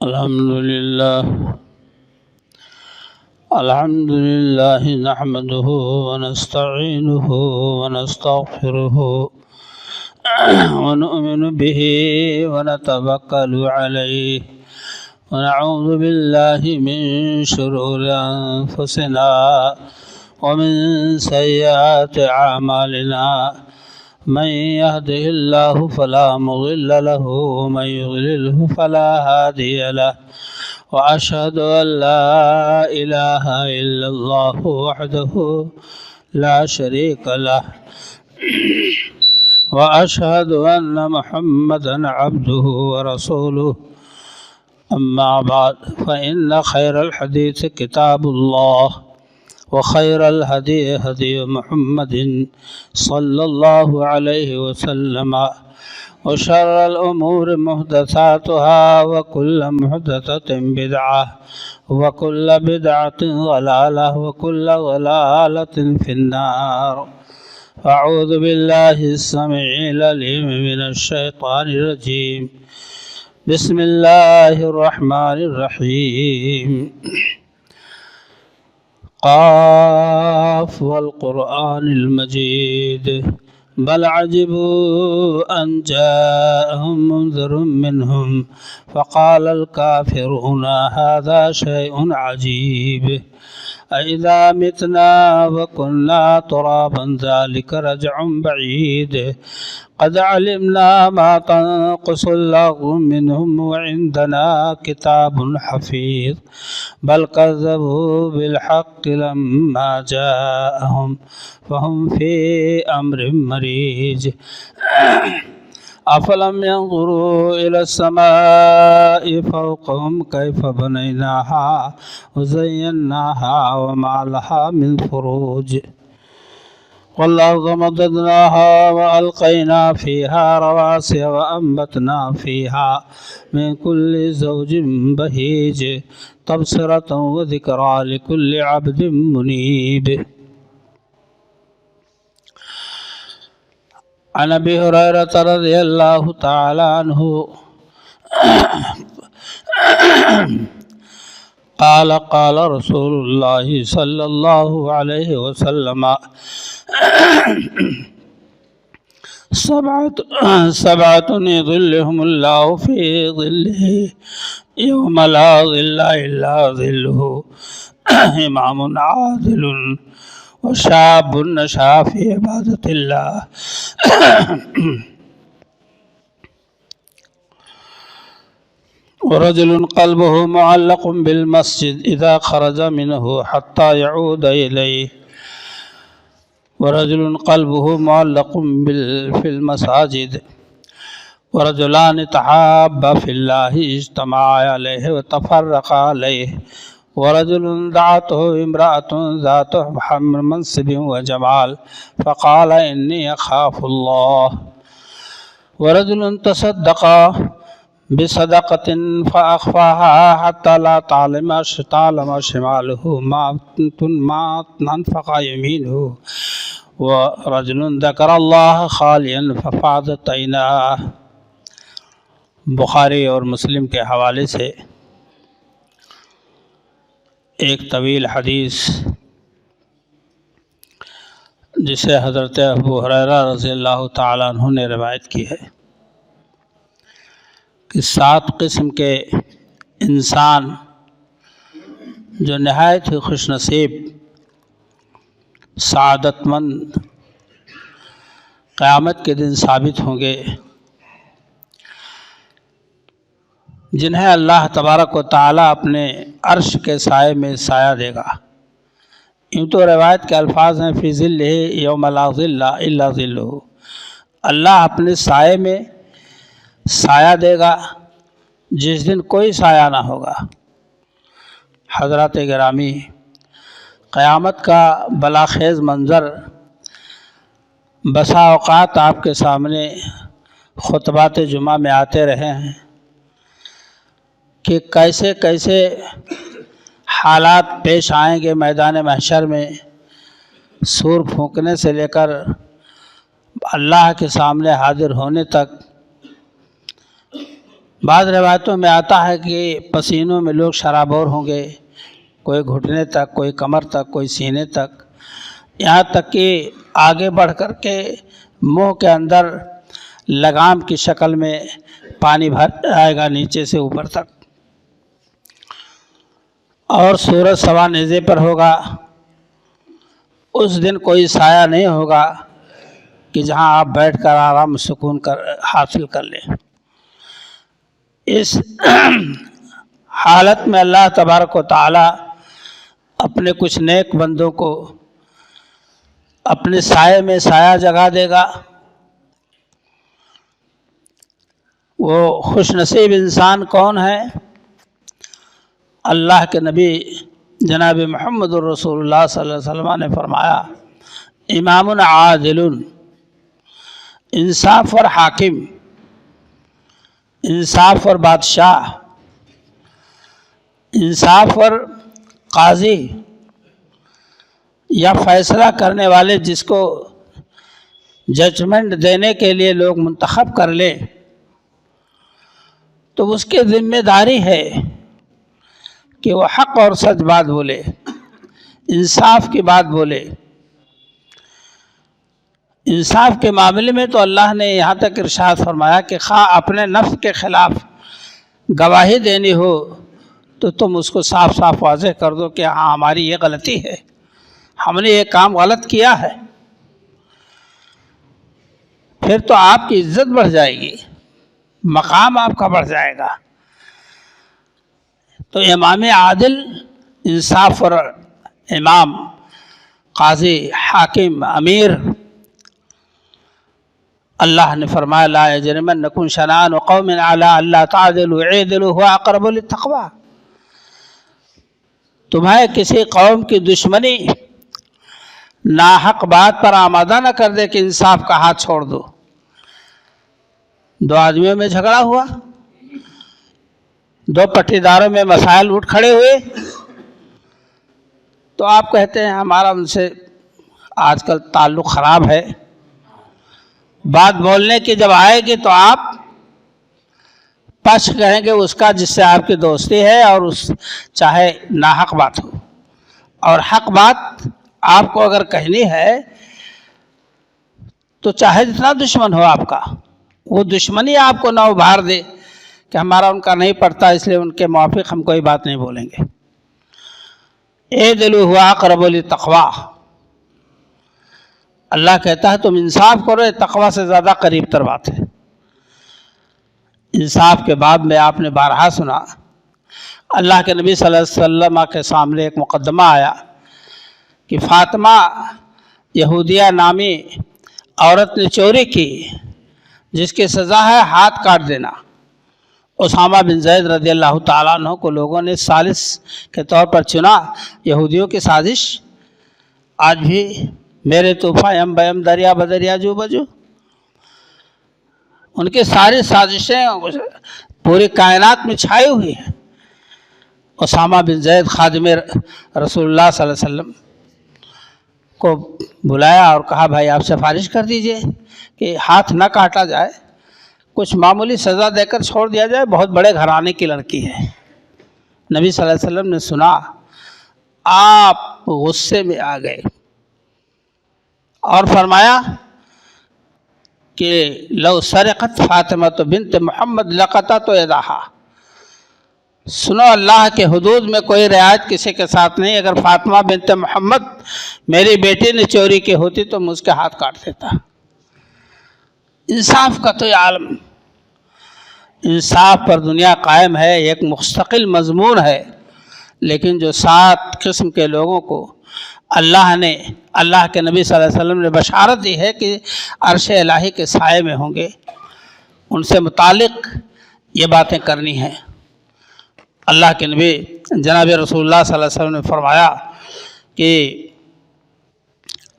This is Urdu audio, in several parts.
الحمد لله نحمده ونستعينه ونستغفره ونؤمن به ونتوكل عليه ونعوذ بالله من شرور أنفسنا ومن سيئات أعمالنا من يهده الله فلا مضل له ومن يضلله فلا هادي له وأشهد أن لا إله إلا الله وحده لا شريك له وأشهد أن محمدا عبده ورسوله أما بعد فإن خير الحديث كتاب الله وخير الهدي هدي محمد صلى الله عليه وسلم وشر الأمور محدثاتها وكل محدثة بدعة وكل بدعة ضلالة وكل ضلالة في النار. أعوذ بالله السميع العليم من الشيطان الرجيم. بسم الله الرحمن الرحيم. قاف والقرآن المجيد بل عجبوا أن جاءهم منذر منهم فقال الكافرون هذا شيء عجيب أإذا متنا وكنا ترابا ذلك رجع بعيد قد علمنا ما تنقص الله منهم وعندنا كتاب حفيظ بل كذبوا بالحق لما جاءهم فهم في أمر مريج أفلم ينظروا إلى السماء فوقهم كيف بنيناها وزيناها وما لها من فروج والأرض مددناها وألقينا فيها رواسي وأنبتنا فيها من كل زوج بهيج تبصرة وذكرى لكل عبد منيب. عن أبي هريرة رضي الله تعالى عنه قال قال رسول الله صلى الله عليه وسلم سبعة يظلهم الله في ظله يوم لا ظل إلا ظله إمام عادل وشاب نشأ في عبادة الله ورجل قلبه معلق بالمسجد إذا خرج منه حتى يعود إليه ورجل قلبه معلق في المساجد ورجلان تحابا في الله اجتمعا عليه وتفرقا عليه ورجل دعته امرأة ذات منصب وجمال فقال إني أخاف الله ورجل تصدق بصدقة فأخفاها حتى لا تعلم شماله ما أنفق يمينه ورجل ذكر الله خاليا ففاضت عيناه. بخاری اور مسلم کے حوالے سے ایک طویل حدیث جسے حضرت ابو ہریرہ رضی اللہ تعالیٰ عنہ نے روایت کی ہے کہ 7 قسم کے انسان جو نہایت ہی خوش نصیب سعادت مند قیامت کے دن ثابت ہوں گے، جنہیں اللہ تبارک و تعالیٰ اپنے عرش کے سائے میں سایہ دے گا. یوں تو روایت کے الفاظ ہیں فی ظلہ یوم لا ظل الا ظلہ، اللہ اپنے سائے میں سایہ دے گا جس دن کوئی سایہ نہ ہوگا. حضرات گرامی، قیامت کا بلاخیز منظر بسا اوقات آپ کے سامنے خطبات جمعہ میں آتے رہے ہیں کہ کیسے کیسے حالات پیش آئیں گے میدان محشر میں. سور پھونکنے سے لے کر اللہ کے سامنے حاضر ہونے تک بعض روایتوں میں آتا ہے کہ پسینوں میں لوگ شرابور ہوں گے، کوئی گھٹنے تک، کوئی کمر تک، کوئی سینے تک، یہاں تک کہ آگے بڑھ کر کے منہ کے اندر لگام کی شکل میں پانی بھر جائے گا نیچے سے اوپر تک، اور سورج سوا نیزے پر ہوگا۔ اس دن کوئی سایہ نہیں ہوگا کہ جہاں آپ بیٹھ کر آرام سکون حاصل کر لیں۔ اس حالت میں اللہ تبارک و تعالی اپنے کچھ نیک بندوں کو اپنے سائے میں سایہ جگا دے گا۔ وہ خوش نصیب انسان کون ہے؟ اللہ کے نبی جناب محمد الرسول اللہ صلی اللہ علیہ وسلم نے فرمایا، امام عادل، انصاف اور حاکم، انصاف اور بادشاہ، انصاف اور قاضی یا فیصلہ کرنے والے، جس کو ججمنٹ دینے کے لیے لوگ منتخب کر لیں، تو اس کی ذمہ داری ہے کہ وہ حق اور سچ بات بولے، انصاف کی بات بولے۔ انصاف کے معاملے میں تو اللہ نے یہاں تک ارشاد فرمایا کہ خواہ اپنے نفس کے خلاف گواہی دینی ہو تو تم اس کو صاف صاف واضح کر دو کہ ہاں ہماری یہ غلطی ہے، ہم نے یہ کام غلط کیا ہے، پھر تو آپ کی عزت بڑھ جائے گی، مقام آپ کا بڑھ جائے گا۔ تو امام عادل، انصاف اور امام، قاضی، حاکم، امیر، اللہ نے فرمایا لا یجرمنکم شنآن قوم علی الا تعدلوا اعدلوا هو اقرب للتقوی۔ تمہیں کسی قوم کی دشمنی ناحق بات پر آمادہ نہ کر دے کہ انصاف کا ہاتھ چھوڑ دو۔ دو آدمیوں میں جھگڑا ہوا، دو پٹیداروں میں مسائل اٹھ کھڑے ہوئے، تو آپ کہتے ہیں ہمارا ان سے آج کل تعلق خراب ہے، بات بولنے کی جب آئے گی تو آپ پش کہیں گے اس کا جس سے آپ کی دوستی ہے، اور اس چاہے ناحق بات ہو، اور حق بات آپ کو اگر کہنی ہے تو چاہے جتنا دشمن ہو آپ کا، وہ دشمنی آپ کو نہ ابھار دے کہ ہمارا ان کا نہیں پڑتا اس لیے ان کے موافق ہم کوئی بات نہیں بولیں گے۔ اعدلوا هو اقرب للتقوی، اللہ کہتا ہے تم انصاف کرو، تقوی سے زیادہ قریب تر بات ہے۔ انصاف کے باب میں آپ نے بارہا سنا، اللہ کے نبی صلی اللہ علیہ وسلم کے سامنے ایک مقدمہ آیا کہ فاطمہ یہودیہ نامی عورت نے چوری کی، جس کی سزا ہے ہاتھ کاٹ دینا۔ اسامہ بن زید رضی اللہ تعالیٰ عنہ کو لوگوں نے ثالث کے طور پر چنا۔ یہودیوں کی سازش آج بھی میرے طوفاں یم بیم دریا بدریا جو بجو، ان کی ساری سازشیں پوری کائنات میں چھائی ہوئی ہیں۔ اسامہ بن زید خادم رسول اللہ صلی اللہ علیہ وسلم کو بلایا اور کہا بھائی آپ سفارش کر دیجئے کہ ہاتھ نہ کاٹا جائے، کچھ معمولی سزا دے کر چھوڑ دیا جائے، بہت بڑے گھرانے کی لڑکی ہے۔ نبی صلی اللہ علیہ وسلم نے سنا، آپ غصے میں آ گئے اور فرمایا کہ لو سرقت فاطمہ بنت محمد لقطعت یدہا۔ سنو، اللہ کے حدود میں کوئی رعایت کسی کے ساتھ نہیں، اگر فاطمہ بنت محمد میری بیٹی نے چوری کی ہوتی تو میں اس کے ہاتھ کاٹ دیتا۔ انصاف کا تو یہ عالم، انصاف پر دنیا قائم ہے، ایک مستقل مضمون ہے، لیکن جو 7 قسم کے لوگوں کو اللہ کے نبی صلی اللہ علیہ وسلم نے بشارت دی ہے کہ عرش الہی کے سائے میں ہوں گے، ان سے متعلق یہ باتیں کرنی ہیں۔ اللہ کے نبی جناب رسول اللہ صلی اللہ علیہ وسلم نے فرمایا کہ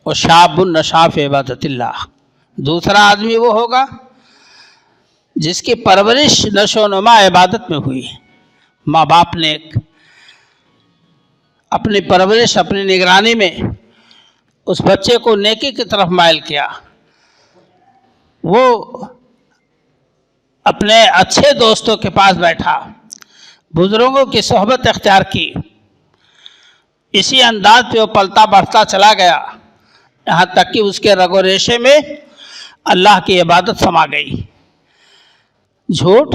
وَشَابٌ نَشَأَ فِی عِبَادَةِ اللَّهِ، دوسرا آدمی وہ ہوگا جس کی پرورش نشو و نما عبادت میں ہوئی۔ ماں باپ نے اپنی پرورش، اپنی نگرانی میں اس بچے کو نیکی کی طرف مائل کیا، وہ اپنے اچھے دوستوں کے پاس بیٹھا، بزرگوں کی صحبت اختیار کی، اسی انداز پہ وہ پلتا بڑھتا چلا گیا، یہاں تک کہ اس کے رگ و ریشے میں اللہ کی عبادت سما گئی۔ جھوٹ،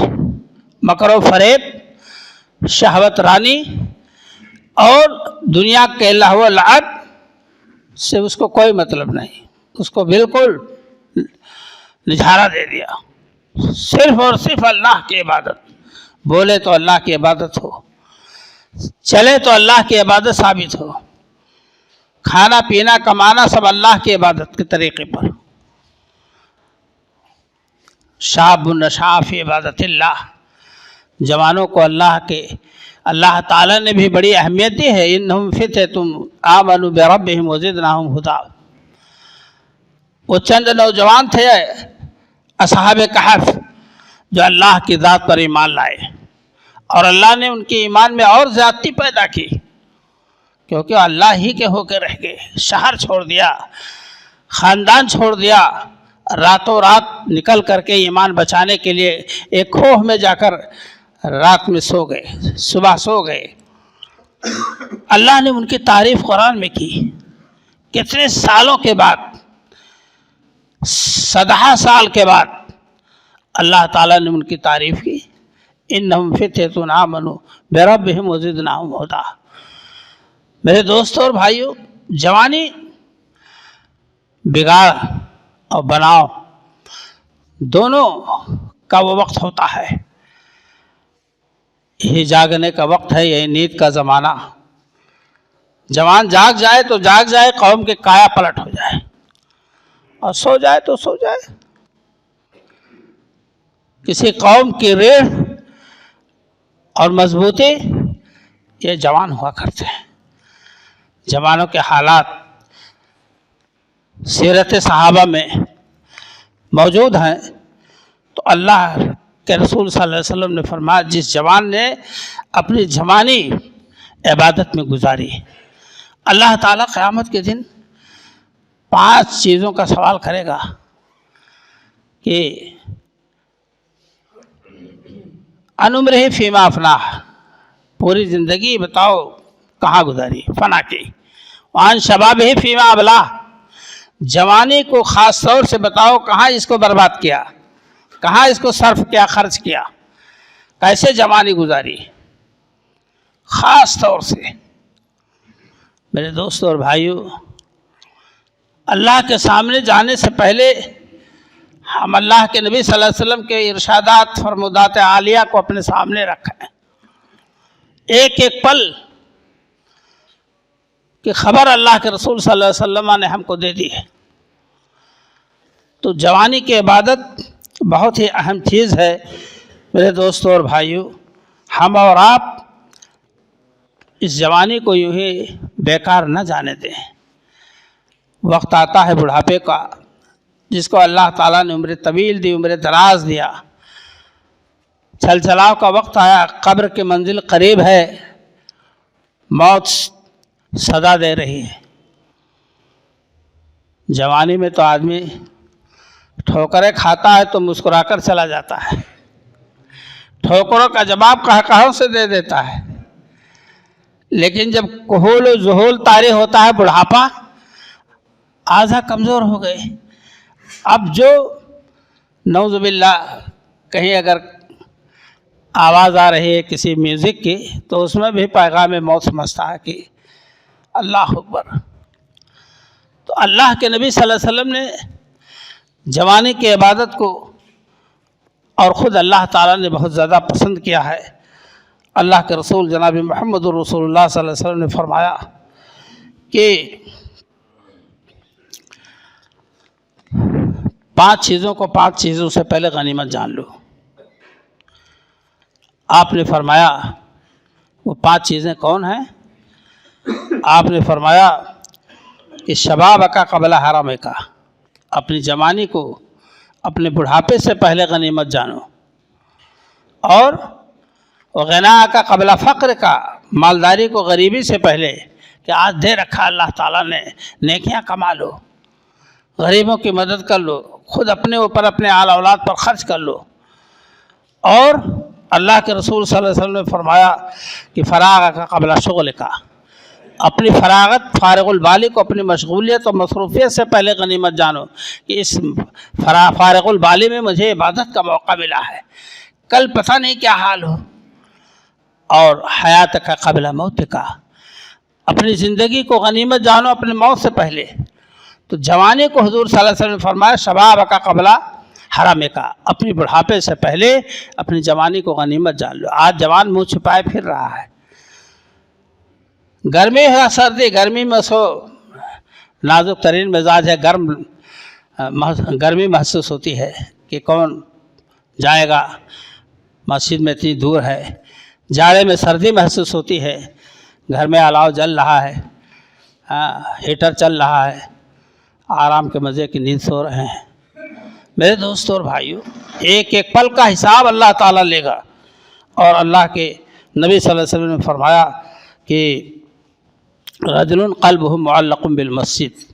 مکر و فریب، شہوت رانی اور دنیا کے لہو و لعب سے اس کو کوئی مطلب نہیں، اس کو بالکل نجھارا دے دیا۔ صرف اور صرف اللہ کی عبادت، بولے تو اللہ کی عبادت ہو، چلے تو اللہ کی عبادت ثابت ہو، کھانا پینا کمانا سب اللہ کی عبادت کے طریقے پر۔ شاب نشأ فی عبادت اللہ، جوانوں کو اللہ تعالیٰ نے بھی بڑی اہمیت دی ہے۔ انہم فتیۃ آمنوا بربہم وزدناہم ھدی، وہ چند نوجوان تھے اصحاب کہف جو اللہ کی ذات پر ایمان لائے، اور اللہ نے ان کے ایمان میں اور زیادتی پیدا کی، کیونکہ اللہ ہی کے ہو کے رہ گئے، شہر چھوڑ دیا، خاندان چھوڑ دیا، راتوں رات نکل کر کے ایمان بچانے کے لیے ایک کھوہ میں جا کر رات میں سو گئے، صبح سو گئے۔ اللہ نے ان کی تعریف قرآن میں کی، کتنے سالوں کے بعد، 17 سال کے بعد اللہ تعالیٰ نے ان کی تعریف کی۔ انہم فتیۃ آمنوا بربہم وزدناہم ھدی۔ میرے دوستوں اور بھائیوں، جوانی بگاڑ اور بناؤ دونوں کا وہ وقت ہوتا ہے، یہی جاگنے کا وقت ہے، یہی نیند کا زمانہ۔ جوان جاگ جائے تو جاگ جائے، قوم کے کایا پلٹ ہو جائے، اور سو جائے تو سو جائے۔ کسی قوم کی ریڑھ اور مضبوطی یہ جوان ہوا کرتے ہیں۔ جوانوں کے حالات سیرت صحابہ میں موجود ہیں، تو اللہ کے رسول صلی اللہ علیہ وسلم نے فرمایا، جس جوان نے اپنی جوانی عبادت میں گزاری، اللہ تعالیٰ قیامت کے دن 5 چیزوں کا سوال کرے گا کہ عن عمرہ فیما افناہ، پوری زندگی بتاؤ کہاں گزاری، فنا کی۔ وعن شبابہ فیما ابلاہ، جوانی کو خاص طور سے بتاؤ کہاں اس کو برباد کیا، کہاں اس کو صرف کیا، خرچ کیا، کیسے جوانی گزاری خاص طور سے۔ میرے دوستوں اور بھائیوں، اللہ کے سامنے جانے سے پہلے ہم اللہ کے نبی صلی اللہ علیہ وسلم کے ارشادات، فرمودات عالیہ کو اپنے سامنے رکھیں، ایک ایک پل کی خبر اللہ کے رسول صلی اللہ علیہ وسلم نے ہم کو دے دی ہے۔ تو جوانی کی عبادت بہت ہی اہم چیز ہے۔ میرے دوستوں اور بھائیوں، ہم اور آپ اس جوانی کو یوں ہی بیکار نہ جانے دیں۔ وقت آتا ہے بڑھاپے کا، جس کو اللہ تعالیٰ نے عمر طویل دی، عمر دراز دیا۔ چل چلاؤ کا وقت آیا، قبر کی منزل قریب ہے، موت صدا دے رہی ہے۔ جوانی میں تو آدمی ٹھوکریں کھاتا ہے تو مسکرا کر چلا جاتا ہے، ٹھوکروں کا جواب قہقہوں سے دے دیتا ہے، لیکن جب کہول و ذہول طاری ہوتا ہے بڑھاپا، آدھا کمزور ہو گئے۔ اب جو نعوذ باللہ کہیں اگر آواز آ رہی ہے کسی میوزک کی، تو اس میں بھی پیغام موت سمجھتا ہے کہ اللہ اکبر۔ تو اللہ کے نبی صلی اللہ علیہ وسلم نے جوانی کی عبادت کو اور خود اللہ تعالیٰ نے بہت زیادہ پسند کیا ہے۔ اللہ کے رسول جناب محمد رسول اللہ صلی اللہ علیہ وسلم نے فرمایا کہ 5 چیزوں کو 5 چیزوں سے پہلے غنیمت جان لو۔ آپ نے فرمایا وہ 5 چیزیں کون ہیں؟ آپ نے فرمایا کہ شباب کا قبل حرم کا، اپنی جوانی کو اپنے بڑھاپے سے پہلے غنیمت جانو، اور غنا کا قبل فقر کا، مالداری کو غریبی سے پہلے کہ آج دے رکھا اللہ تعالیٰ نے، نیکیاں کما لو، غریبوں کی مدد کر لو، خود اپنے اوپر اپنے آل اولاد پر خرچ کر لو، اور اللہ کے رسول صلی اللہ علیہ وسلم نے فرمایا کہ فراغ کا قبل شغل کا، اپنی فراغت، فارغ البالی کو اپنی مشغولیت اور مصروفیت سے پہلے غنیمت جانو کہ اس فارغ البالی میں مجھے عبادت کا موقع ملا ہے، کل پتہ نہیں کیا حال ہو۔ اور حیات کا قبل موت کا، اپنی زندگی کو غنیمت جانو اپنے موت سے پہلے۔ تو جوانی کو حضور صلی اللہ علیہ وسلم نے فرمایا شباب کا قبل حرم کا، اپنی بڑھاپے سے پہلے اپنی جوانی کو غنیمت جان لو۔ آج جوان منہ چھپائے پھر رہا ہے، گرمی ہے سردی، گرمی میں سو نازک ترین مزاج ہے، گرمی محسوس ہوتی ہے کہ کون جائے گا، مسجد میں اتنی دور ہے۔ جاڑے میں سردی محسوس ہوتی ہے، گھر میں الاؤ جل رہا ہے، ہیٹر چل رہا ہے، آرام کے مزے کی نیند سو رہے ہیں۔ میرے دوستوں اور بھائیوں، ایک ایک پل کا حساب اللہ تعالیٰ لے گا، اور اللہ کے نبی صلی اللہ علیہ وسلم نے فرمایا کہ رجل قلبہ معلق بالمسجد،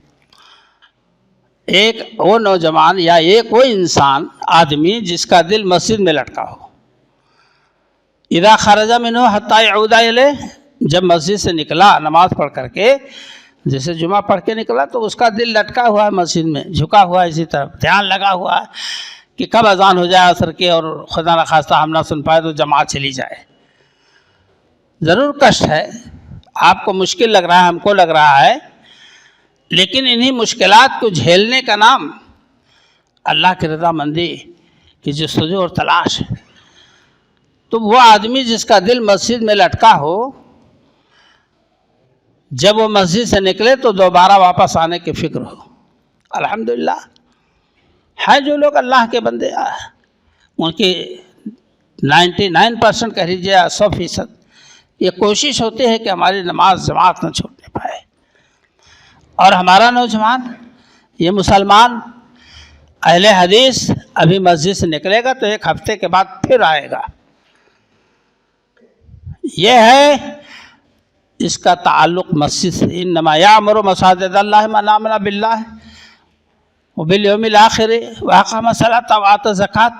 ایک وہ نوجوان یا ایک وہ انسان آدمی جس کا دل مسجد میں لٹکا ہو، اذا خرج منہ حتی یعود الیہ، جب مسجد سے نکلا نماز پڑھ کر کے، جیسے جمعہ پڑھ کے نکلا تو اس کا دل لٹکا ہوا ہے مسجد میں، جھکا ہوا ہے اسی طرف، دھیان لگا ہوا ہے کہ کب اذان ہو جائے عصر کی اور خدا نخواستہ ہم نہ سن پائے تو جماعت چلی جائے۔ ضرور کشٹ ہے، آپ کو مشکل لگ رہا ہے، ہم کو لگ رہا ہے، لیکن انہی مشکلات کو جھیلنے کا نام اللہ کی رضا مندی کی جستجو اور تلاش ہے۔ تو وہ آدمی جس کا دل مسجد میں لٹکا ہو، جب وہ مسجد سے نکلے تو دوبارہ واپس آنے کی فکر ہو۔ الحمدللہ ہیں جو لوگ اللہ کے بندے، ان کی 99% کہہ لیجیے 100% یہ کوشش ہوتی ہے کہ ہماری نماز جماعت نہ چھوڑنے پائے، اور ہمارا نوجوان یہ مسلمان اہل حدیث ابھی مسجد سے نکلے گا تو ایک ہفتے کے بعد پھر آئے گا۔ یہ ہے اس کا تعلق مسجد سے۔ انما یعمر مساجد اللہ من آمن باللہ وبالیوم الآخر واقام الصلاۃ وآتى الزکوٰۃ،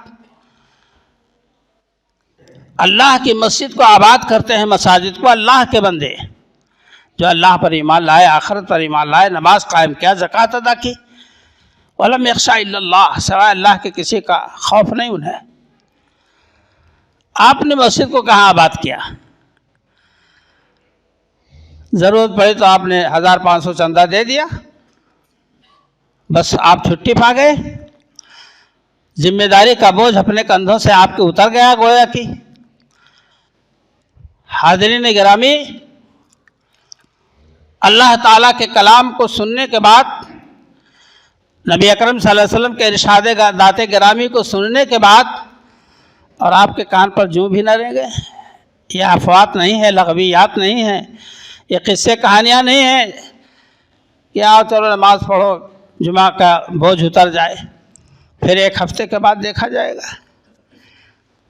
اللہ کی مسجد کو آباد کرتے ہیں، مساجد کو اللہ کے بندے جو اللہ پر ایمان لائے، آخرت پر ایمان لائے، نماز قائم کیا، زکوٰۃ ادا کی، وَلَمْ يَخْشَ إِلَّا اللَّهَ، سوائے اللہ کے کسی کا خوف نہیں انہیں۔ آپ نے مسجد کو کہاں آباد کیا؟ ضرورت پڑی تو آپ نے 1500 چندہ دے دیا، بس آپ چھٹی پا گئے، ذمہ داری کا بوجھ اپنے کندھوں سے آپ کے اتر گیا گویا کی۔ حاضرین گرامی، اللہ تعالیٰ کے کلام کو سننے کے بعد، نبی اکرم صلی اللہ علیہ وسلم کے ارشاد ذات گرامی کو سننے کے بعد، اور آپ کے کان پر جوں بھی نہ رہیں گے، یہ افوات نہیں ہے، لغویات نہیں ہیں، یہ قصے کہانیاں نہیں ہیں کہ آؤ چلو نماز پڑھو جمعہ کا بوجھ اتر جائے، پھر ایک ہفتے کے بعد دیکھا جائے گا،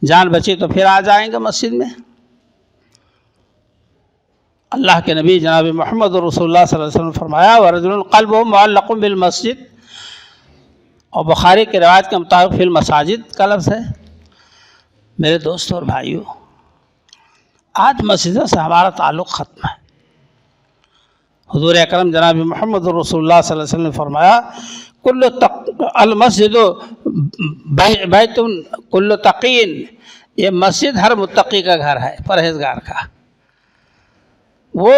جان بچی تو پھر آ جائیں گے مسجد میں۔ اللہ کے نبی جناب محمد رسول اللہ صلی اللہ علیہ وسلم نے فرمایا وَرَجُلٌ قَلْبُهُ مُعَلَّقٌ بِالْمَسْجِدِ، اور بخاری کے روایت کے مطابق فی المساجد کا لفظ ہے۔ میرے دوستوں اور بھائیوں، آج مسجدوں سے ہمارا تعلق ختم ہے۔ حضور اکرم جناب محمد رسول اللہ صلی اللہ علیہ وسلم نے فرمایا المسجد بیت کل تقین، یہ مسجد ہر متقی کا گھر ہے، پرہیزگار کا۔ وہ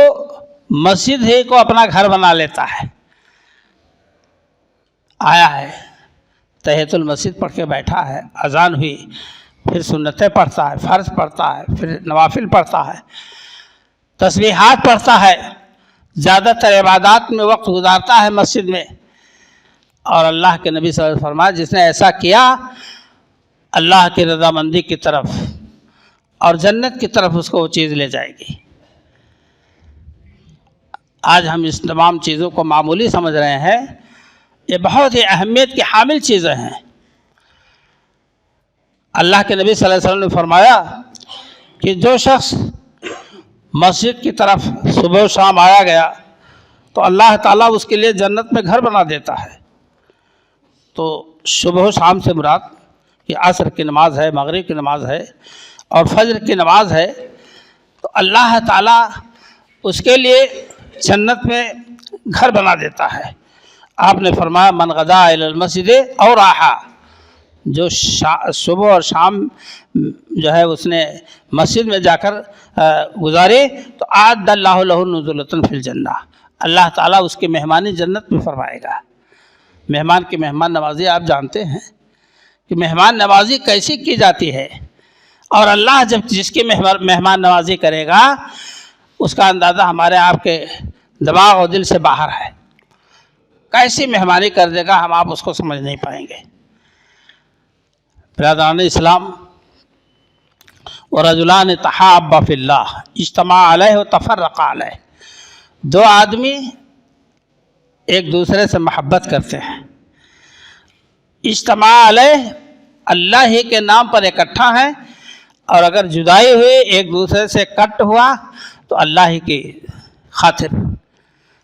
مسجد ہی کو اپنا گھر بنا لیتا ہے، آیا ہے تحیۃ المسجد پڑھ کے بیٹھا ہے، اذان ہوئی، پھر سنتیں پڑھتا ہے، فرض پڑھتا ہے، پھر نوافل پڑھتا ہے، تسبیحات پڑھتا ہے، زیادہ تر عبادات میں وقت گزارتا ہے مسجد میں۔ اور اللہ کے نبی صلی اللہ علیہ وسلم فرمایا جس نے ایسا کیا، اللہ کی رضامندی کی طرف اور جنت کی طرف اس کو وہ چیز لے جائے گی۔ آج ہم اس تمام چیزوں کو معمولی سمجھ رہے ہیں، یہ بہت ہی اہمیت کی حامل چیزیں ہیں۔ اللہ کے نبی صلی اللہ علیہ وسلم نے فرمایا کہ جو شخص مسجد کی طرف صبح و شام آیا گیا تو اللہ تعالیٰ اس کے لیے جنت میں گھر بنا دیتا ہے۔ تو صبح و شام سے مراد کہ عصر کی نماز ہے، مغرب کی نماز ہے اور فجر کی نماز ہے، تو اللہ تعالیٰ اس کے لیے جنت میں گھر بنا دیتا ہے۔ آپ نے فرمایا من غدا الی المسجد اور راحا، جو صبح اور شام جو ہے اس نے مسجد میں جا کر گزارے تو اعد اللہ لہ نزلۃ فی الجنہ، اللہ تعالیٰ اس کی مہمانی جنت میں فرمائے گا۔ مہمان کی مہمان نوازی آپ جانتے ہیں کہ مہمان نوازی کیسی کی جاتی ہے، اور اللہ جب جس کی مہمان نوازی کرے گا اس کا اندازہ ہمارے آپ کے دماغ اور دل سے باہر ہے۔ کیسی مہمانی کر دے گا ہم آپ اس کو سمجھ نہیں پائیں گے۔ برادران اسلام، ورجلان تحابا فی اللہ اجتماع علیہ و تفرقا علیہ، دو آدمی ایک دوسرے سے محبت کرتے ہیں، اجتماع علیہ اللہ ہی کے نام پر اکٹھا ہیں، اور اگر جدائی ہوئی ایک دوسرے سے کٹ ہوا تو اللہ ہی کی خاطر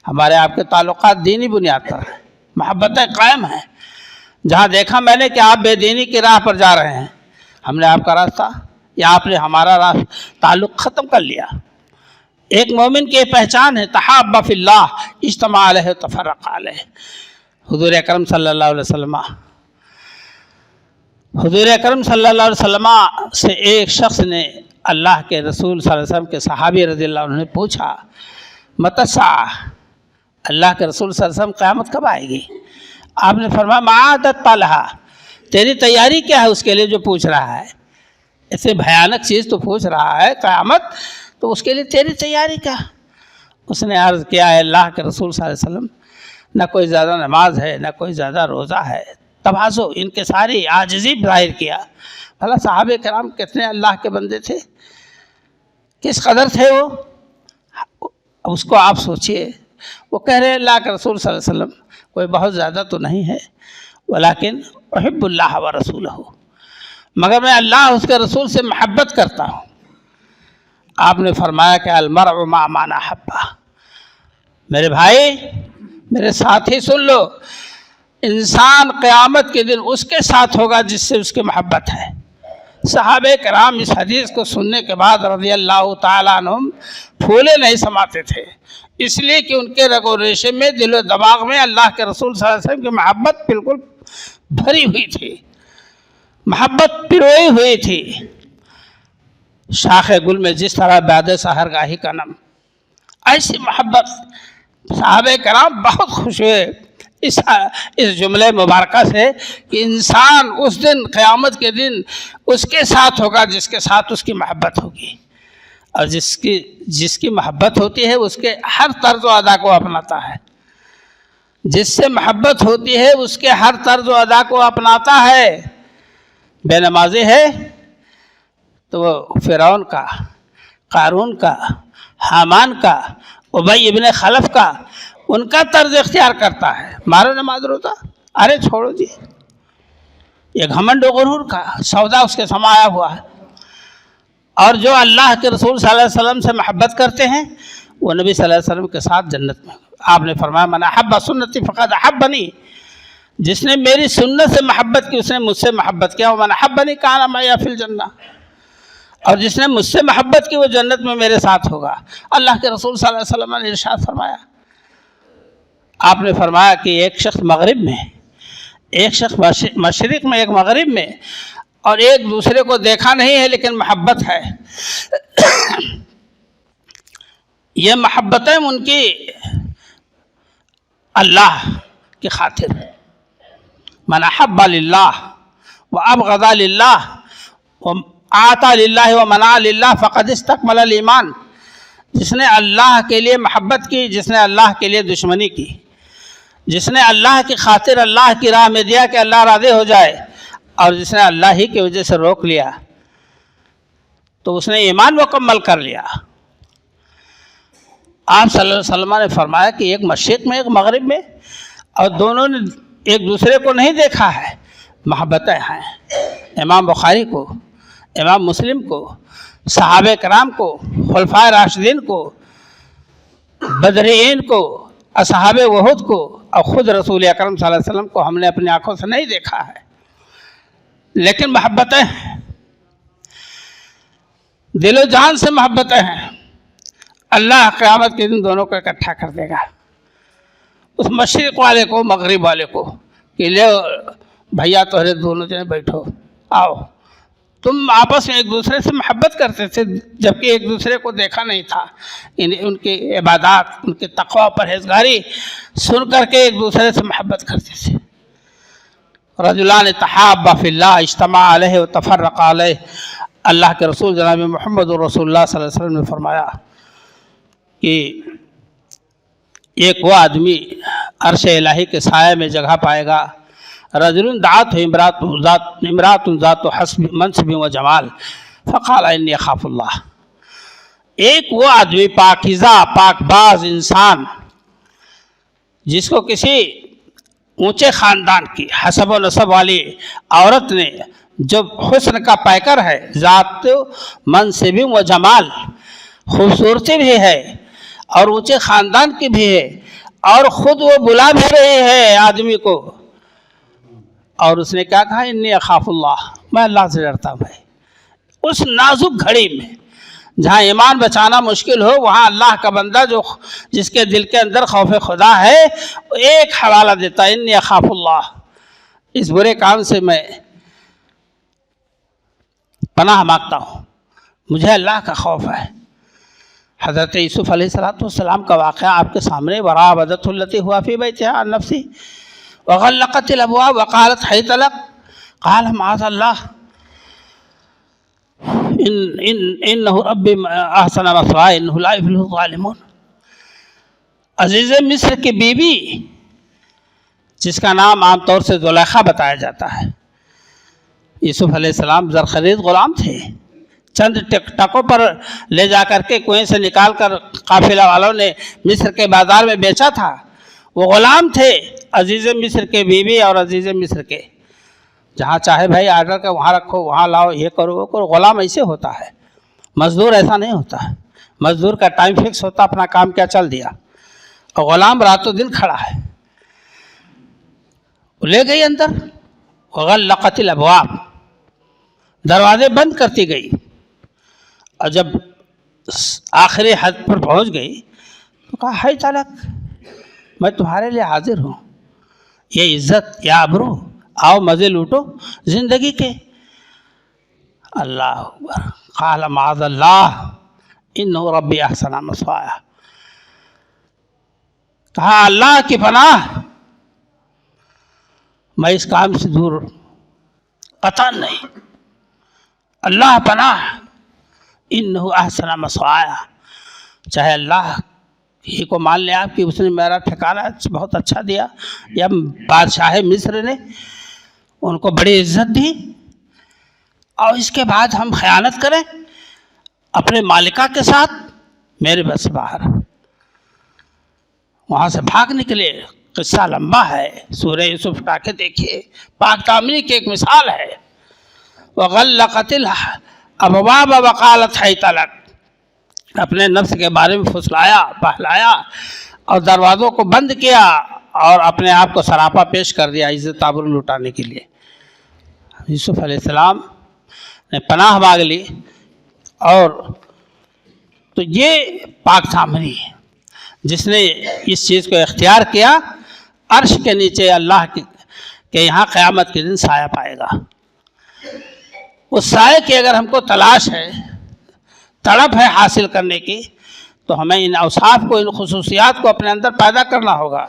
ہمارے آپ کے تعلقات دینی بنیاد پر ہیں، محبتیں قائم ہیں۔ جہاں دیکھا میں نے کہ آپ بے دینی کی راہ پر جا رہے ہیں، ہم نے آپ کا راستہ یا آپ نے ہمارا تعلق ختم کر لیا۔ ایک مومن کی پہچان ہے تحابا فی اللہ اجتماع علیہ تفرقا علیہ۔ حضور اکرم صلی اللہ علیہ وسلم، حضور اکرم صلی اللہ علیہ وسلم سے ایک شخص نے اللہ کے رسول صلی اللہ علیہ وسلم کے صحابی رضی اللہ عنہ نے پوچھا متی الساعہ، اللہ کے رسول صلی اللہ علیہ وسلم قیامت کب آئے گی؟ آپ نے فرمایا ما اعددت لہا، تیری تیاری کیا ہے اس کے لیے جو پوچھ رہا ہے؟ ایسے بھیانک چیز تو پوچھ رہا ہے قیامت، تو اس کے لیے تیری تیاری کیا؟ اس نے عرض کیا ہے اللہ کے رسول صلی اللہ علیہ وسلم، نہ کوئی زیادہ نماز ہے، نہ کوئی زیادہ روزہ ہے، تواضع، ان کے ساری عاجزی ظاہر کیا۔ بھلا صحابہ کرام کتنے اللہ کے بندے تھے، کس قدر تھے وہ، اس کو آپ سوچئے۔ وہ کہہ رہے اللہ کے رسول صلی اللہ علیہ وسلم کوئی بہت زیادہ تو نہیں ہے، ولیکن احب اللہ و رسولہ، مگر میں اللہ اس کے رسول سے محبت کرتا ہوں۔ آپ نے فرمایا کہ المرء مع من احب، میرے بھائی میرے ساتھی سن لو، انسان قیامت کے دن اس کے ساتھ ہوگا جس سے اس کی محبت ہے۔ صحابہ کرام اس حدیث کو سننے کے بعد رضی اللہ تعالیٰ عنہم پھولے نہیں سماتے تھے، اس لیے کہ ان کے رگ و ریشے میں دل و دماغ میں اللہ کے رسول صلی اللہ علیہ وسلم کی محبت بالکل بھری ہوئی تھی، محبت پروئی ہوئی تھی۔ شاخ گل میں جس طرح باد سحر گاہی کا نم، ایسی محبت صحابہ کرام بہت خوش ہوئے اس جملے مبارکہ سے کہ انسان اس دن قیامت کے دن اس کے ساتھ ہوگا جس کے ساتھ اس کی محبت ہوگی، اور جس کی محبت ہوتی ہے اس کے ہر طرز و ادا کو اپناتا ہے، جس سے محبت ہوتی ہے اس کے ہر طرز و ادا کو اپناتا ہے۔ بے نمازی ہے تو وہ فرعون کا، قارون کا، حامان کا، ابی ابن خلف کا، ان کا طرز اختیار کرتا ہے۔ مارو نماز روزہ، ارے چھوڑو جی، یہ گھمنڈ و غرور کا سودا اس کے سمایا ہوا ہے۔ اور جو اللہ کے رسول صلی اللہ علیہ وسلم سے محبت کرتے ہیں وہ نبی صلی اللہ علیہ وسلم کے ساتھ جنت میں۔ آپ نے فرمایا من احب سنتی فقد احبنی، جس نے میری سنت سے محبت کی اس نے مجھ سے محبت کیا، ومن احبنی کان معی فی الجنہ، اور جس نے مجھ سے محبت کی وہ جنت میں میرے ساتھ ہوگا۔ اللہ کے رسول صلی اللہ علیہ وسلم نے ارشاد فرمایا، آپ نے فرمایا کہ ایک شخص مغرب میں، ایک شخص مشرق میں، ایک مغرب میں، اور ایک دوسرے کو دیکھا نہیں ہے لیکن محبت ہے۔ یہ محبتیں ان کی اللہ کی خاطر، من احب للہ وابغض للہ واعطى للہ ومنع للہ فقد استکمل الایمان، جس نے اللہ کے لیے محبت کی، جس نے اللہ کے لیے دشمنی کی، جس نے اللہ کی خاطر اللہ کی راہ میں دیا کہ اللہ راضی ہو جائے، اور جس نے اللہ ہی کی وجہ سے روک لیا تو اس نے ایمان مکمل کر لیا۔ آپ صلی اللہ علیہ وسلم نے فرمایا کہ ایک مشرق میں ایک مغرب میں، اور دونوں نے ایک دوسرے کو نہیں دیکھا ہے، محبتیں ہیں۔ امام بخاری کو، امام مسلم کو، صحابہ کرام کو، خلفائے راشدین کو، بدرین کو، اصحاب احد کو، اور خود رسول اکرم صلی اللہ علیہ وسلم کو ہم نے اپنی آنکھوں سے نہیں دیکھا ہے، لیکن محبتیں ہیں، دل و جان سے محبتیں ہیں۔ اللہ قیامت کے دن دونوں کو اکٹھا کر دے گا، اس مشرق والے کو مغرب والے کو، کہ لے بھیا تمہارے دونوں جنے بیٹھو، آؤ تم آپس میں ایک دوسرے سے محبت کرتے تھے جبکہ ایک دوسرے کو دیکھا نہیں تھا، ان کی عبادات، ان کے تقوی پرہیزگاری سن کر کے ایک دوسرے سے محبت کرتے تھے۔ رجلان تحابا فی اللہ اجتمع علیہ وتفرق علیہ، اللہ کے رسول جناب محمد رسول اللہ صلی اللہ علیہ وسلم نے فرمایا کہ ایک وہ آدمی عرش الہی کے سائے میں جگہ پائے گا، رجل دعت امرات ذات حسب منصب و جمال فقال انی اخاف اللہ، ایک وہ آدمی پاکیزہ پاک باز انسان جس کو کسی اونچے خاندان کی حسب و نسب والی عورت نے، جو حسن کا پیکر ہے، ذات منصب و جمال، خوبصورتی بھی ہے اور اونچے خاندان کی بھی ہے، اور خود وہ بلا بھی رہی ہے آدمی کو، اور اس نے کیا کہا، انی اخاف اللہ، میں اللہ سے ڈرتا ہوں۔ بھائی اس نازک گھڑی میں جہاں ایمان بچانا مشکل ہو، وہاں اللہ کا بندہ جس کے دل کے اندر خوف خدا ہے، ایک حوالہ دیتا ہے، انی اخاف اللہ، اس برے کام سے میں پناہ مانگتا ہوں، مجھے اللہ کا خوف ہے۔ حضرت یوسف علیہ السلام کا واقعہ آپ کے سامنے، وراودته التي هو في بيتها عن نفسه وغلقت الابواب وقالت حيث لك قال معاذ الله انه ربي احسن مثواي انه لا يفلح الظالمون۔ عزیز مصر کی بیوی جس کا نام عام طور سے زلیخا بتایا جاتا ہے، یوسف علیہ السلام زرخرید غلام تھے، چند ٹکوں پر لے جا کر کے کنویں سے نکال کر قافلہ والوں نے مصر کے بازار میں بیچا تھا، وہ غلام تھے عزیز مصر کے بیوی اور عزیز مصر کے، جہاں چاہے بھائی آرڈر کا وہاں رکھو، وہاں لاؤ، یہ کرو وہ کرو۔ غلام ایسے ہوتا ہے، مزدور ایسا نہیں ہوتا ہے، مزدور کا ٹائم فکس ہوتا، اپنا کام کیا چل دیا، اور غلام راتوں دن کھڑا ہے۔ لے گئی اندر، وغلقت الابواب، دروازے بند کرتی گئی، اور جب آخری حد پر پہنچ گئی تو کہا ہے تلک، میں تمہارے لیے حاضر ہوں، یہ عزت یا آبرو، آؤ مزے لوٹو زندگی کے۔ اللہ اکبر، قال معاذ اللہ انہ ربی احسن مثوایا، کہا اللہ کی پناہ، میں اس کام سے دور قطعاً نہیں، اللہ پناہ، انہ احسن مثوایا، چاہے اللہ ہی کو مان لیں آپ کہ اس نے میرا ٹھکانہ بہت اچھا دیا، یا بادشاہ مصر نے ان کو بڑی عزت دی، اور اس کے بعد ہم خیانت کریں اپنے مالکہ کے ساتھ، میرے بس باہر۔ وہاں سے بھاگ نکلے، قصہ لمبا ہے، سورہ یوسف اٹھا کے دیکھیے، پاک دامنی کی ایک مثال ہے۔ وغلقت الابواب وقالت حیث لک، اپنے نفس کے بارے میں پھسلایا بہلایا اور دروازوں کو بند کیا اور اپنے آپ کو سراپا پیش کر دیا عزت آبرو لٹانے کے لیے۔ یوسف علیہ السلام نے پناہ مانگ لی، اور تو یہ پاک دامنی ہے جس نے اس چیز کو اختیار کیا، عرش کے نیچے اللہ کے یہاں قیامت کے دن سایہ پائے گا۔ اس سائے کی اگر ہم کو تلاش ہے، تڑپ ہے حاصل کرنے کی، تو ہمیں ان اوصاف کو، ان خصوصیات کو اپنے اندر پیدا کرنا ہوگا۔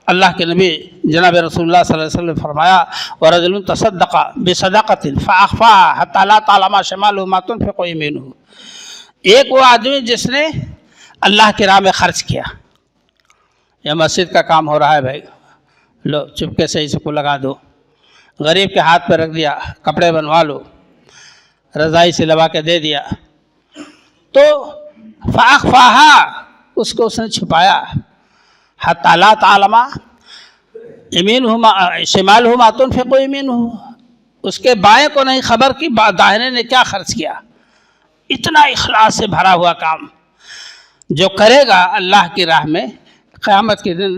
اللہ کے نبی جناب رسول اللہ صلی اللہ علیہ وسلم نے فرمایا، وَرَجُلٌ تَصَدَّقَ بِصَدَقَةٍ فَأَخْفَاهَا حَتَّى لَا تَعْلَمَ شِمَالُهُ مَا تُنْفِقُ يَمِينُهُ، ایک وہ آدمی جس نے اللہ کی راہ میں خرچ کیا، یا مسجد کا کام ہو رہا ہے بھائی، لو چپکے سے اس کو لگا دو، غریب کے ہاتھ پہ رکھ دیا، کپڑے بنوا لو، رضائی سے لبا کے دے دیا، تو فَأَخْفَاهَا، اس کو اس نے چھپایا، حَتَّى لَا تَعْلَمَ شِمَالُهُ مَا تُنْفِقُ يَمِينُهُ، اس کے بائیں کو نہیں خبر کہ داہنے نے کیا خرچ کیا۔ اتنا اخلاص سے بھرا ہوا کام جو کرے گا اللہ کی راہ میں، قیامت کے دن،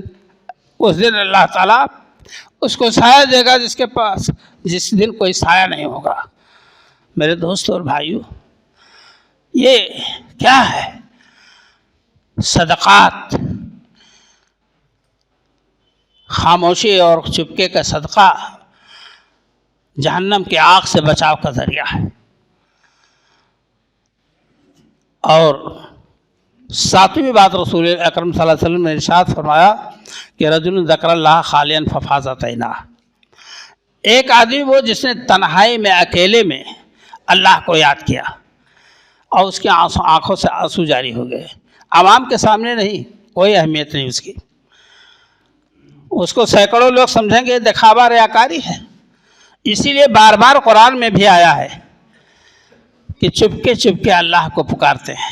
اس دن اللہ تعالیٰ اس کو سایہ دے گا جس کے پاس جس دن کوئی سایہ نہیں ہوگا۔ میرے دوستوں اور بھائیوں، یہ کیا ہے؟ صدقات، خاموشی اور چپکے کا صدقہ جہنم کی آگ سے بچاؤ کا ذریعہ ہے۔ اور ساتویں بات رسول اکرم صلی اللہ علیہ وسلم نے ارشاد فرمایا کہ رجل ذکر اللہ خالیا ففاضت عیناہ، ایک آدمی وہ جس نے تنہائی میں اکیلے میں اللہ کو یاد کیا اور اس کی آنکھوں سے آنسو جاری ہو گئے۔ عوام کے سامنے نہیں، کوئی اہمیت نہیں اس کی، اس کو سینکڑوں لوگ سمجھیں گے دکھاوا ریاکاری ہے۔ اسی لیے بار بار قرآن میں بھی آیا ہے کہ چپکے چپکے اللہ کو پکارتے ہیں۔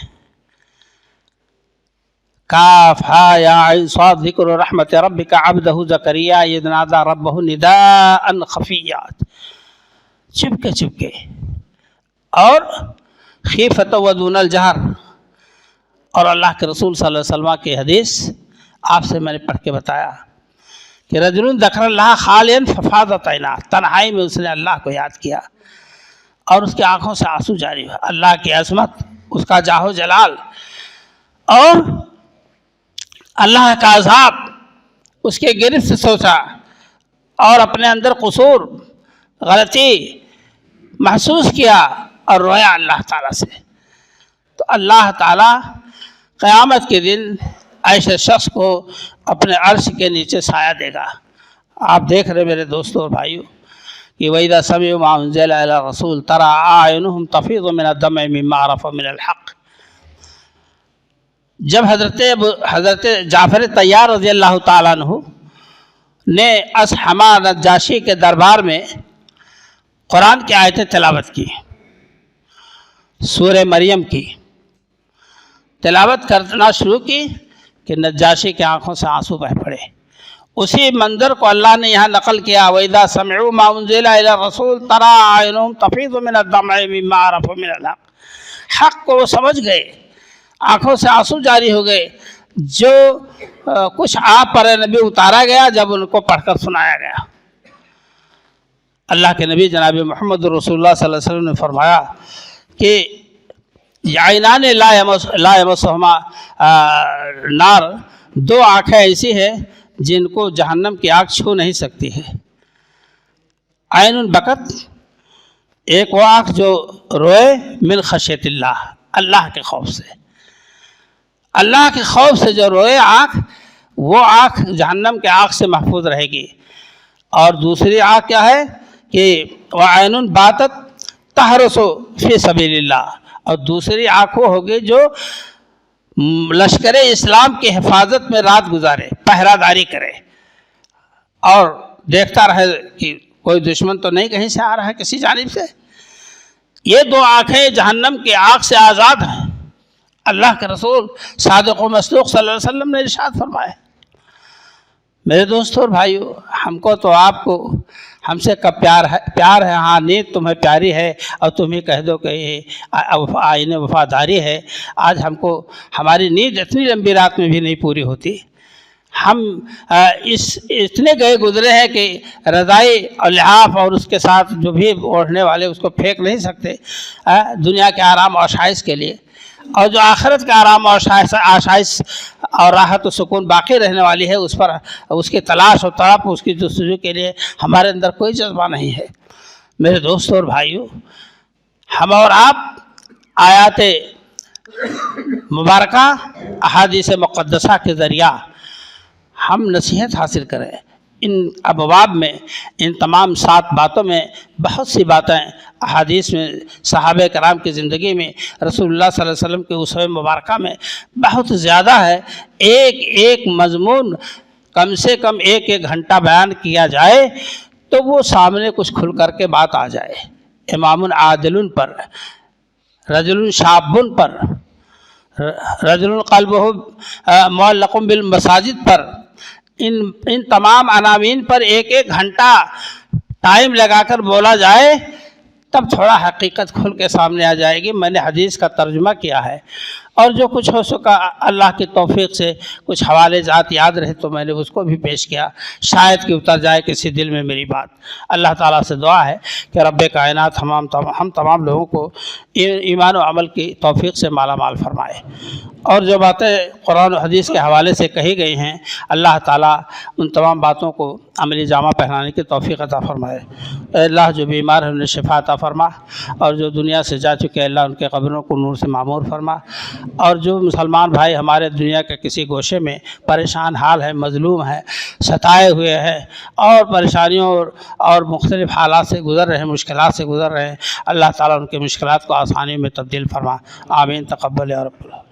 کاف ہا یا عین صاد ذکر رحمت ربک عبدہ زکریا اذ نادی ربہ نداء خفیا، چپکے چپکے اور خیفۃ و دون الجہر۔ اور اللہ کے رسول صلی اللہ علیہ وسلم کی حدیث آپ سے میں نے پڑھ کے بتایا کہ رجل ذکر اللہ خالیا ففاضت عیناہ، تنہائی میں اس نے اللہ کو یاد کیا اور اس کی آنکھوں سے آنسو جاری ہوا۔ اللہ کی عظمت، اس کا جاہ و جلال اور اللہ کا عذاب اس کے گرفت سے سوچا اور اپنے اندر قصور، غلطی محسوس کیا اور رویا اللہ تعالیٰ سے۔ تو اللہ تعالیٰ قیامت کے دن ایسے شخص کو اپنے عرش کے نیچے سایہ دے گا۔ آپ دیکھ رہے میرے دوستوں اور بھائیوں کہ وَإِذَا سَمِعُوا مَا أُنزِلَ إِلَى الرَّسُولِ تَرَىٰ أَعْيُنَهُمْ تَفِيضُ مِنَ الدَّمْعِ مِمَّا عَرَفُوا مِنَ الْحَقِّ، جب حضرت جعفر طیار رضی اللہ تعالیٰ عنہ نے اصحمہ نجاشی کے دربار میں قرآن کی آیتیں تلاوت کی، سورہ مریم کی تلاوت کرنا شروع کی کہ نجاشی کی آنکھوں سے آنسو بہہ پڑے۔ اسی منظر کو اللہ نے یہاں نقل کیا، وَإِذَا سَمِعُوا مَا أُنزِلَ إِلَى الرَّسُولِ تَرَىٰ أَعْيُنَهُمْ تَفِيضُ مِنَ الدَّمْعِ مِمَّا عَرَفُوا مِنَ الْحَقِّ، حق کو وہ سمجھ گئے، آنکھوں سے آنسو جاری ہو گئے جو کچھ آپ پر نبی اتارا گیا جب ان کو پڑھ کر سنایا گیا۔ اللہ کے نبی جناب محمد رسول اللہ صلی اللہ علیہ وسلم نے فرمایا کہ عینان لا یمسہما نار، دو آنکھیں ایسی ہیں جن کو جہنم کی آگ چھو نہیں سکتی ہے۔ عین بکت، ایک وہ آنکھ جو روئے من خشیت اللہ، اللہ کے خوف سے، اللہ کے خوف سے جو روئے آنکھ، وہ آنکھ جہنم کے آگ سے محفوظ رہے گی۔ اور دوسری آنکھ کیا ہے کہ وعین باتت تحرس فی سبیل اللہ، اور دوسری آنکھ وہ ہوگی جو لشکر اسلام کی حفاظت میں رات گزارے، پہرہ داری کرے اور دیکھتا رہے کہ کوئی دشمن تو نہیں کہیں سے آ رہا ہے کسی جانب سے۔ یہ دو آنکھیں جہنم کی آگ سے آزاد ہیں۔ اللہ کے رسول صادق و مصدوق صلی اللہ علیہ وسلم نے ارشاد فرمایا۔ میرے دوستوں اور بھائیوں، ہم کو تو آپ کو ہم سے کب پیار ہے، ہاں نیت تمہیں پیاری ہے اور تم ہی کہہ دو کہ یہ آئین وفاداری ہے۔ آج ہم کو ہماری نیند اتنی لمبی رات میں بھی نہیں پوری ہوتی، ہم اتنے گئے گزرے ہیں کہ رضائی اور لحاف اور اس کے ساتھ جو بھی اوڑھنے والے اس کو پھینک نہیں سکتے دنیا کے آرام اور آشائش کے لیے، اور جو آخرت کا آرام اور آشائش اور راحت و سکون باقی رہنے والی ہے اس پر، اس کی تلاش اور طلب، اس کی جستجو کے لیے ہمارے اندر کوئی جذبہ نہیں ہے۔ میرے دوستوں اور بھائیوں، ہم اور آپ آیات مبارکہ، احادیث مقدسہ کے ذریعہ ہم نصیحت حاصل کریں۔ ان ابواب میں، ان تمام 7 باتوں میں بہت سی باتیں احادیث میں، صحابہ کرام کی زندگی میں، رسول اللہ صلی اللہ علیہ وسلم کے اسوہ مبارکہ میں بہت زیادہ ہے۔ ایک ایک مضمون کم سے کم 1 گھنٹہ بیان کیا جائے تو وہ سامنے کچھ کھل کر کے بات آ جائے۔ امام عادل پر، رجل شاب پر، رجل قلبہ معلق بالمساجد پر، ان تمام عناوین پر 1 گھنٹہ ٹائم لگا کر بولا جائے تب تھوڑا حقیقت کھل کے سامنے آ جائے گی۔ میں نے حدیث کا ترجمہ کیا ہے اور جو کچھ ہو سکا اللہ کی توفیق سے کچھ حوالے جات یاد رہے تو میں نے اس کو بھی پیش کیا، شاید کہ اتر جائے کسی دل میں میری بات۔ اللہ تعالیٰ سے دعا ہے کہ رب کائنات ہم تمام لوگوں کو ایمان و عمل کی توفیق سے مالا مال فرمائے، اور جو باتیں قرآن و حدیث کے حوالے سے کہی گئی ہیں اللہ تعالیٰ ان تمام باتوں کو عملی جامہ پہنانے کی توفیق عطا فرمائے۔ اے اللہ جو بیمار ہیں انہیں شفا عطا فرما، اور جو دنیا سے جا چکے اللہ ان کے قبروں کو نور سے معمور فرما، اور جو مسلمان بھائی ہمارے دنیا کے کسی گوشے میں پریشان حال ہے، مظلوم ہیں، ستائے ہوئے ہیں اور پریشانیوں اور مختلف حالات سے گزر رہے ہیں، مشکلات سے گزر رہے ہیں، اللہ تعالیٰ ان کے مشکلات کو آسانیوں میں تبدیل فرما، آمین، تقبل یا رب العالمین۔